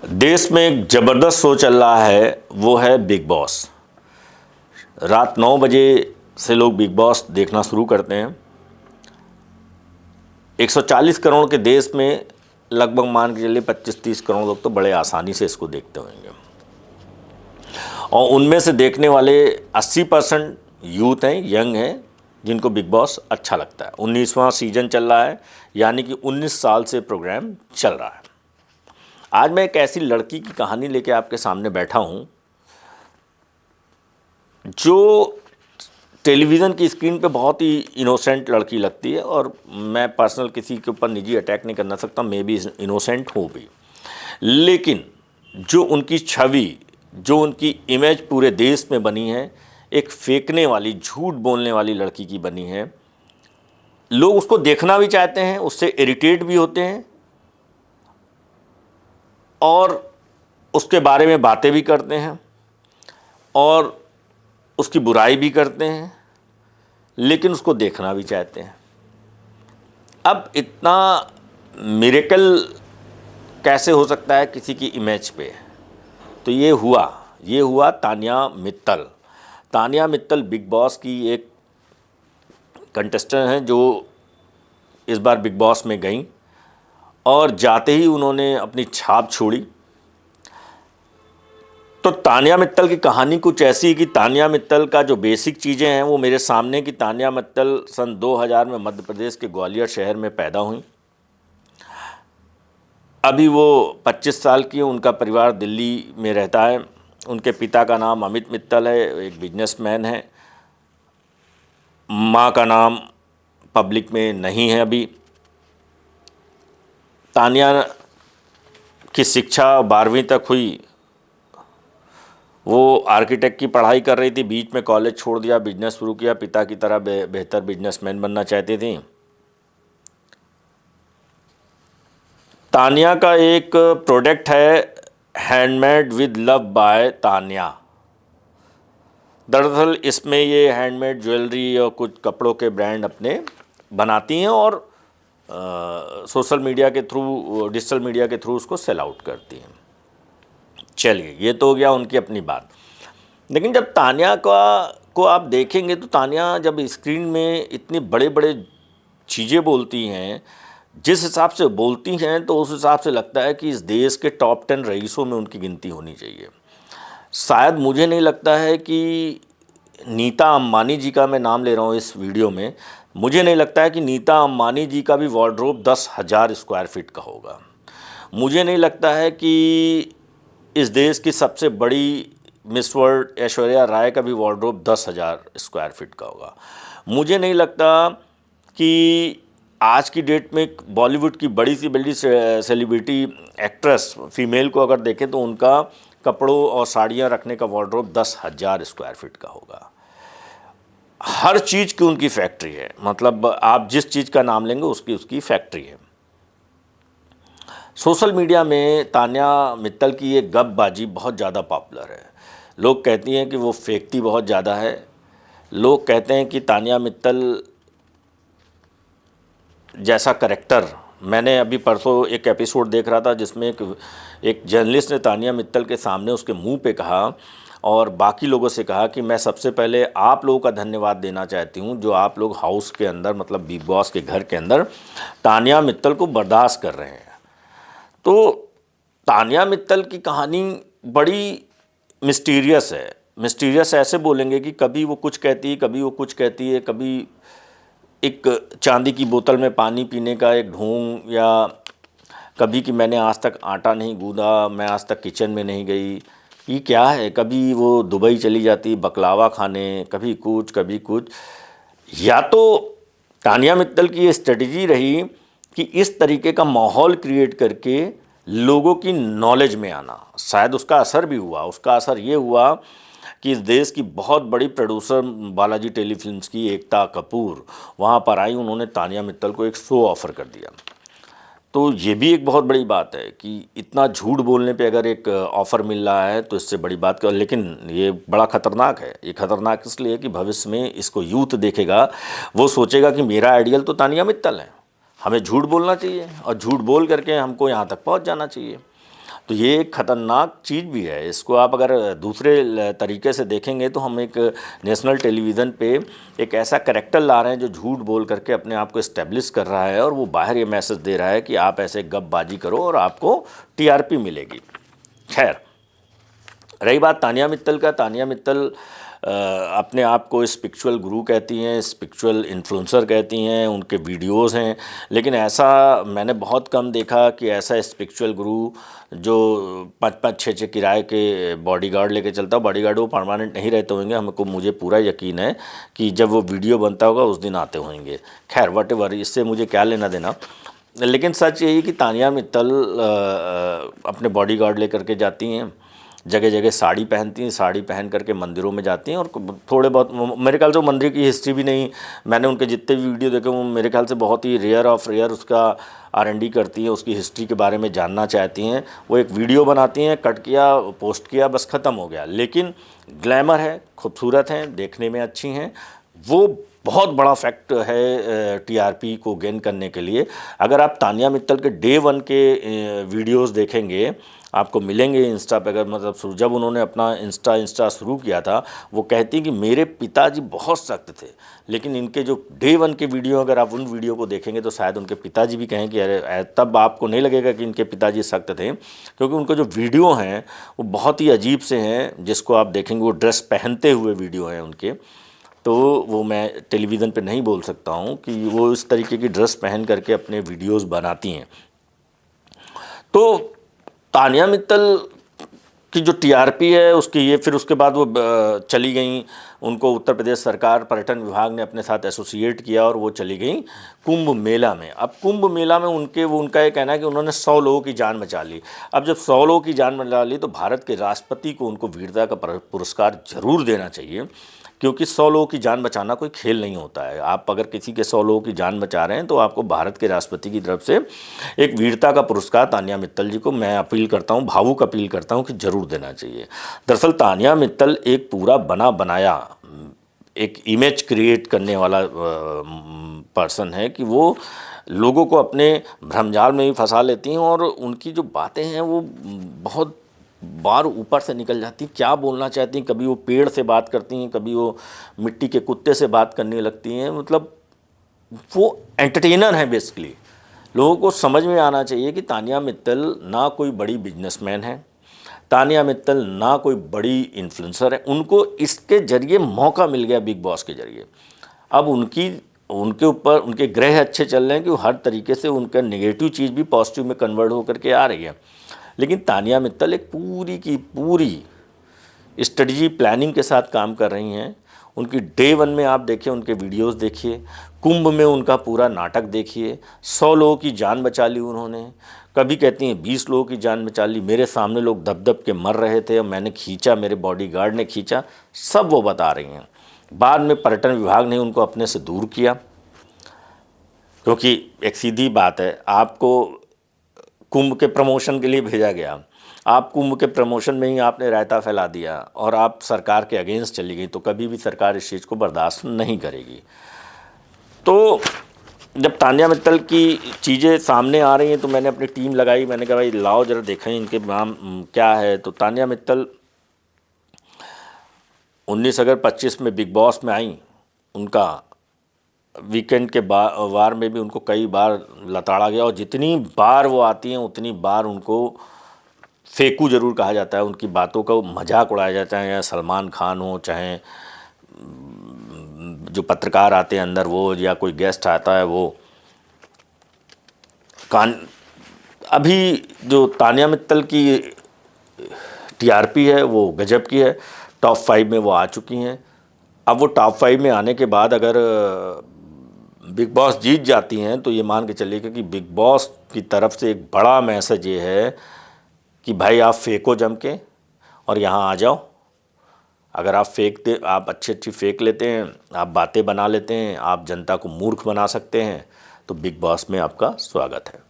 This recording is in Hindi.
देश में एक ज़बरदस्त शो चल रहा है, वो है बिग बॉस। रात 9 बजे से लोग बिग बॉस देखना शुरू करते हैं। 140 करोड़ के देश में लगभग मान के चलिए 25-30 करोड़ लोग तो बड़े आसानी से इसको देखते होंगे, और उनमें से देखने वाले 80% यूथ हैं, यंग हैं, जिनको बिग बॉस अच्छा लगता है। 19वां सीजन चल रहा है, यानी कि 19 साल से प्रोग्राम चल रहा है। आज मैं एक ऐसी लड़की की कहानी लेके आपके सामने बैठा हूँ जो टेलीविज़न की स्क्रीन पे बहुत ही इनोसेंट लड़की लगती है, और मैं पर्सनल किसी के ऊपर निजी अटैक नहीं करना सकता, मे भी इनोसेंट हो भी, लेकिन जो उनकी छवि, जो उनकी इमेज पूरे देश में बनी है, एक फेंकने वाली, झूठ बोलने वाली लड़की की बनी है। लोग उसको देखना भी चाहते हैं, उससे इरिटेट भी होते हैं, और उसके बारे में बातें भी करते हैं, और उसकी बुराई भी करते हैं, लेकिन उसको देखना भी चाहते हैं। अब इतना मिरेकल कैसे हो सकता है किसी की इमेज पे? तो ये हुआ तान्या मित्तल। तान्या मित्तल बिग बॉस की एक कंटेस्टेंट हैं जो इस बार बिग बॉस में गईं, और जाते ही उन्होंने अपनी छाप छोड़ी। तो तान्या मित्तल की कहानी कुछ ऐसी है कि तान्या मित्तल का जो बेसिक चीज़ें हैं वो मेरे सामने, कि तान्या मित्तल सन 2000 में मध्य प्रदेश के ग्वालियर शहर में पैदा हुई। अभी वो 25 साल की है। उनका परिवार दिल्ली में रहता है। उनके पिता का नाम अमित मित्तल है, एक बिजनेसमैन है। माँ का नाम पब्लिक में नहीं है अभी। तान्या की शिक्षा 12वीं तक हुई। वो आर्किटेक्ट की पढ़ाई कर रही थी, बीच में कॉलेज छोड़ दिया, बिजनेस शुरू किया। पिता की तरह बेहतर बिजनेसमैन बनना चाहती थी। तान्या का एक प्रोडक्ट है handmade with love by Tanya. दरअसल इसमें ये हैंडमेड ज्वेलरी और कुछ कपड़ों के ब्रांड अपने बनाती हैं, और सोशल मीडिया के थ्रू, डिजिटल मीडिया के थ्रू उसको सेल आउट करती हैं। चलिए, ये तो हो गया उनकी अपनी बात। लेकिन जब तान्या को आप देखेंगे तो तान्या जब स्क्रीन में इतनी बड़े बड़े चीज़ें बोलती हैं, जिस हिसाब से बोलती हैं, तो उस हिसाब से लगता है कि इस देश के टॉप 10 रईसों में उनकी गिनती होनी चाहिए। शायद मुझे नहीं लगता है कि नीता अंबानी जी का, मैं नाम ले रहा हूँ इस वीडियो में, मुझे नहीं लगता है कि नीता अंबानी जी का भी वार्डरोब 10,000 स्क्वायर फीट का होगा। मुझे नहीं लगता है कि इस देश की सबसे बड़ी मिस वर्ल्ड ऐश्वर्या राय का भी वार्डरोब 10,000 स्क्वायर फीट का होगा। मुझे नहीं लगता कि आज की डेट में बॉलीवुड की बड़ी सी बड़ी सेलिब्रिटी एक्ट्रेस फीमेल को अगर देखें तो उनका कपड़ों और साड़ियाँ रखने का वार्डरोब 10,000 स्क्वायर फीट का होगा। हर चीज़ की उनकी फैक्ट्री है, मतलब आप जिस चीज़ का नाम लेंगे उसकी फैक्ट्री है। सोशल मीडिया में तान्या मित्तल की ये गपबाजी बहुत ज़्यादा पॉपुलर है। लोग कहती हैं कि वो फेंकती बहुत ज़्यादा है। लोग कहते हैं कि तान्या मित्तल जैसा करेक्टर, मैंने अभी परसों एक एपिसोड देख रहा था जिसमें एक जर्नलिस्ट ने तान्या मित्तल के सामने उसके मुंह पे कहा, और बाकी लोगों से कहा कि मैं सबसे पहले आप लोगों का धन्यवाद देना चाहती हूं जो आप लोग हाउस के अंदर, मतलब बिग बॉस के घर के अंदर तान्या मित्तल को बर्दाश्त कर रहे हैं। तो तान्या मित्तल की कहानी बड़ी मिस्टीरियस है। मिस्टीरियस ऐसे बोलेंगे कि कभी वो कुछ कहती है, कभी वो कुछ कहती है, कभी एक चांदी की बोतल में पानी पीने का एक ढोंग, या कभी कि मैंने आज तक आटा नहीं गूंदा, मैं आज तक किचन में नहीं गई। ये क्या है? कभी वो दुबई चली जाती बकलावा खाने, कभी कुछ कभी कुछ। या तो तान्या मित्तल की ये स्ट्रेटजी रही कि इस तरीके का माहौल क्रिएट करके लोगों की नॉलेज में आना। शायद उसका असर भी हुआ। उसका असर ये हुआ कि इस देश की बहुत बड़ी प्रोड्यूसर बालाजी टेलीफिल्म्स की एकता कपूर वहाँ पर आई। उन्होंने तान्या मित्तल को एक शो ऑफ़र कर दिया। तो ये भी एक बहुत बड़ी बात है कि इतना झूठ बोलने पे अगर एक ऑफ़र मिल रहा है तो इससे बड़ी बात कर। लेकिन ये बड़ा ख़तरनाक है। ये ख़तरनाक इसलिए कि भविष्य में इसको यूथ देखेगा, वो सोचेगा कि मेरा आइडियल तो तान्या मित्तल है, हमें झूठ बोलना चाहिए और झूठ बोल करके हमको यहाँ तक पहुँच जाना चाहिए। तो ये एक ख़तरनाक चीज़ भी है। इसको आप अगर दूसरे तरीके से देखेंगे तो हम एक नेशनल टेलीविज़न पे एक ऐसा कैरेक्टर ला रहे हैं जो झूठ बोल करके अपने आप को इस्टेब्लिश कर रहा है और वो बाहर ये मैसेज दे रहा है कि आप ऐसे गपबाजी करो और आपको टीआरपी मिलेगी। खैर, रही बात तानिया मित्तल का, तानिया मित्तल अपने आप को स्पिरिचुअल गुरु कहती हैं, स्पिरिचुअल इन्फ्लुएंसर कहती हैं, उनके वीडियोस हैं, लेकिन ऐसा मैंने बहुत कम देखा कि ऐसा स्पिरिचुअल गुरु जो 5-5, 6-6 किराए के बॉडीगार्ड लेके चलता। बॉडीगार्ड वो परमानेंट नहीं रहते होंगे, हमको मुझे पूरा यकीन है कि जब वो वीडियो बनता होगा उस दिन आते होंगे। खैर वटेवर, इससे मुझे क्या लेना देना, लेकिन सच यही कि तानिया मित्तल अपने बॉडीगार्ड लेकर के जाती हैं, जगह जगह साड़ी पहनती हैं, साड़ी पहन करके मंदिरों में जाती हैं और थोड़े बहुत, मेरे ख्याल से मंदिर की हिस्ट्री भी नहीं, मैंने उनके जितने भी वीडियो देखे वो मेरे ख्याल से बहुत ही रेयर ऑफ रेयर उसका R&D करती हैं, उसकी हिस्ट्री के बारे में जानना चाहती हैं। वो एक वीडियो बनाती हैं, कट किया, पोस्ट किया, बस ख़त्म हो गया। लेकिन ग्लैमर है, खूबसूरत हैं, देखने में अच्छी हैं, वो बहुत बड़ा फैक्ट है टीआरपी को गेन करने के लिए। अगर आप तानिया मित्तल के डे 1 के वीडियोस देखेंगे, आपको मिलेंगे इंस्टा पे, अगर मतलब जब उन्होंने अपना इंस्टा शुरू किया था, वो कहती कि मेरे पिताजी बहुत सख्त थे, लेकिन इनके जो डे 1 के वीडियो, अगर आप उन वीडियो को देखेंगे तो शायद उनके पिताजी भी कहें कि अरे, तब आपको नहीं लगेगा कि इनके पिताजी सख्त थे, क्योंकि उनके जो वीडियो हैं वो बहुत ही अजीब से हैं। जिसको आप देखेंगे वो ड्रेस पहनते हुए वीडियो हैं उनके, तो वो मैं टेलीविज़न पे नहीं बोल सकता हूँ कि वो इस तरीके की ड्रेस पहन करके अपने वीडियोस बनाती हैं। तो तानिया मित्तल की जो टीआरपी है उसकी ये, फिर उसके बाद वो चली गई, उनको उत्तर प्रदेश सरकार पर्यटन विभाग ने अपने साथ एसोसिएट किया और वो चली गई कुंभ मेला में। अब कुंभ मेला में उनका ये कहना है कि उन्होंने 100 लोगों की जान बचा ली। अब जब 100 लोगों की जान बचा ली तो भारत के राष्ट्रपति को उनको वीरता का पुरस्कार जरूर देना चाहिए, क्योंकि 100 लोगों की जान बचाना कोई खेल नहीं होता है। आप अगर किसी के 100 लोगों की जान बचा रहे हैं तो आपको भारत के राष्ट्रपति की तरफ से एक वीरता का पुरस्कार तानिया मित्तल जी को मैं अपील करता हूं, भावुक अपील करता हूं कि ज़रूर देना चाहिए। दरअसल तानिया मित्तल एक पूरा बना बनाया एक इमेज क्रिएट करने वाला पर्सन है कि वो लोगों को अपने भ्रमजाल में भी फंसा लेती हैं और उनकी जो बातें हैं वो बहुत बार ऊपर से निकल जाती हैं। क्या बोलना चाहती हैं, कभी वो पेड़ से बात करती हैं, कभी वो मिट्टी के कुत्ते से बात करने लगती हैं। मतलब वो एंटरटेनर हैं बेसिकली। लोगों को समझ में आना चाहिए कि तानिया मित्तल ना कोई बड़ी बिजनेसमैन है, तानिया मित्तल ना कोई बड़ी इन्फ्लुएंसर है। उनको इसके ज़रिए मौका मिल गया बिग बॉस के ज़रिए। अब उनके ऊपर उनके ग्रह अच्छे चल रहे हैं कि वो हर तरीके से उनका नेगेटिव चीज़ भी पॉजिटिव में कन्वर्ट होकर के आ रही है। लेकिन तानिया मित्तल एक पूरी की पूरी स्ट्रेटजी प्लानिंग के साथ काम कर रही हैं। उनकी डे 1 में आप देखिए, उनके वीडियोस देखिए, कुंभ में उनका पूरा नाटक देखिए। 100 लोगों की जान बचा ली उन्होंने, कभी कहती हैं 20 लोगों की जान बचा ली, मेरे सामने लोग दब दब के मर रहे थे और मैंने खींचा, मेरे बॉडीगार्ड ने खींचा, सब वो बता रही हैं। बाद में पर्यटन विभाग ने उनको अपने से दूर किया, क्योंकि एक सीधी बात है, आपको कुंभ के प्रमोशन के लिए भेजा गया, आप कुंभ के प्रमोशन में ही आपने रायता फैला दिया और आप सरकार के अगेंस्ट चली गई, तो कभी भी सरकार इस चीज़ को बर्दाश्त नहीं करेगी। तो जब तानिया मित्तल की चीज़ें सामने आ रही हैं तो मैंने अपनी टीम लगाई, मैंने कहा भाई लाओ जरा देखें इनके नाम क्या है। तो तानिया मित्तल 19 अगस्त 25 में बिग बॉस में आई। उनका वीकेंड के वार में भी उनको कई बार लताड़ा गया और जितनी बार वो आती हैं उतनी बार उनको फेंकू ज़रूर कहा जाता है, उनकी बातों का मजाक उड़ाया जाता है। या सलमान खान हो, चाहे जो पत्रकार आते हैं अंदर वो, या कोई गेस्ट आता है वो। अभी जो तानिया मित्तल की टीआरपी है वो गजब की है, टॉप 5 में वो आ चुकी हैं। अब वो टॉप 5 में आने के बाद अगर बिग बॉस जीत जाती हैं तो ये मान के चलिएगा कि बिग बॉस की तरफ से एक बड़ा मैसेज ये है कि भाई आप फेंको जम के और यहाँ आ जाओ। अगर आप आप अच्छी फेंक लेते हैं, आप बातें बना लेते हैं, आप जनता को मूर्ख बना सकते हैं, तो बिग बॉस में आपका स्वागत है।